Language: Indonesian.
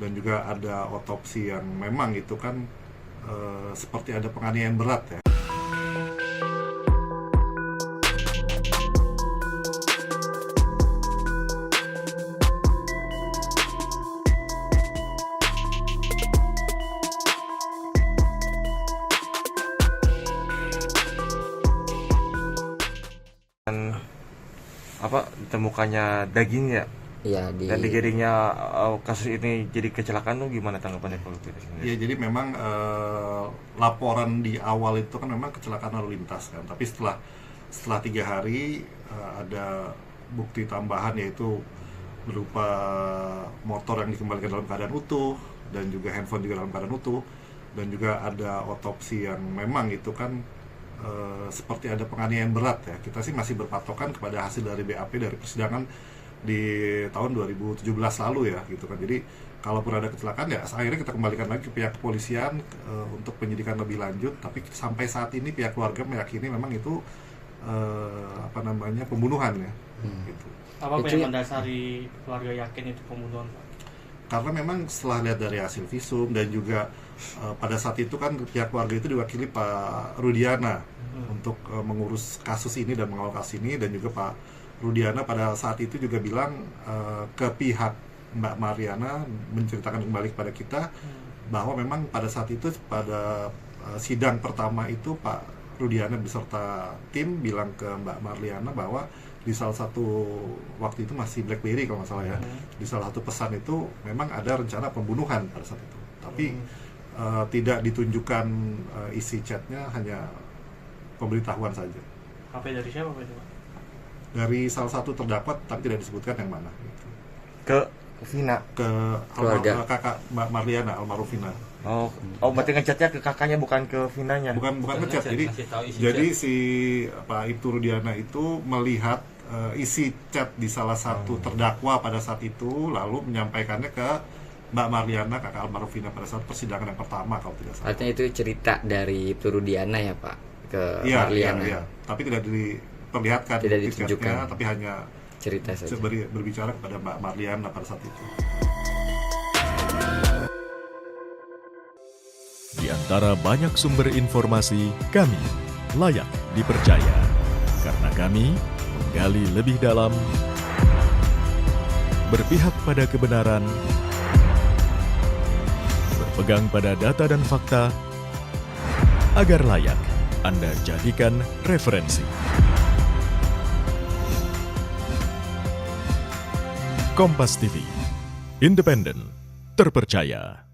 dan juga ada otopsi yang memang itu kan seperti ada penganiayaan berat ya. Dan ditemukannya daging ya, Iya dan digiringnya kasus ini jadi kecelakaan tuh gimana tanggapannya Pak Lutfi? Ya, jadi memang laporan di awal itu kan memang kecelakaan lalu lintas kan, tapi setelah 3 hari ada bukti tambahan, yaitu berupa motor yang dikembalikan dalam keadaan utuh dan juga handphone juga dalam keadaan utuh, dan juga ada otopsi yang memang itu kan seperti ada penganiayaan berat ya. Kita sih masih berpatokan kepada hasil dari BAP dari persidangan di tahun 2017 lalu ya gitu kan. Jadi kalaupun ada kecelakaan ya akhirnya kita kembalikan lagi ke pihak kepolisian untuk penyidikan lebih lanjut. Tapi sampai saat ini pihak keluarga meyakini memang itu pembunuhan ya. Gitu. Apa yang mendasari keluarga yakin itu pembunuhan, Pak? Karena memang setelah lihat dari hasil visum dan juga pada saat itu kan pihak keluarga itu diwakili Pak Rudiana untuk mengurus kasus ini dan mengawal kasus ini, dan juga Pak Rudiana pada saat itu juga bilang ke pihak Mbak Mariana, menceritakan kembali kepada kita bahwa memang pada saat itu pada sidang pertama itu Pak Rudiana beserta tim bilang ke Mbak Mariana bahwa di salah satu waktu itu masih BlackBerry kalau nggak salah ya, di salah satu pesan itu memang ada rencana pembunuhan pada saat itu, tapi tidak ditunjukkan isi chatnya, hanya pemberitahuan saja. HP dari siapa Pak itu, Pak? Dari salah satu terdakwa, tapi tidak disebutkan yang mana gitu. Ke Vina, Ke kakak Mbak Marliana, almarhum Vina. oh berarti ngechatnya ke kakaknya, bukan ke Vinanya? Bukan ngechat. Jadi si Pak Ibtu Rudiana itu melihat isi chat di salah satu terdakwa pada saat itu, lalu menyampaikannya ke Mbak Marliana, kakak almarhum Vina, pada saat persidangan yang pertama kalau tidak salah. Artinya itu cerita dari Ibtu Rudiana ya Pak ke Marliana. Iya. Tapi tidak diperlihatkan, tidak bukti ditunjukkan, chatnya, tapi hanya cerita saja. berbicara kepada Mbak Marliana pada saat itu. Di antara banyak sumber informasi, kami layak dipercaya karena kami menggali lebih dalam, berpihak pada kebenaran, berpegang pada data dan fakta, agar layak Anda jadikan referensi. Kompas TV, independen, terpercaya.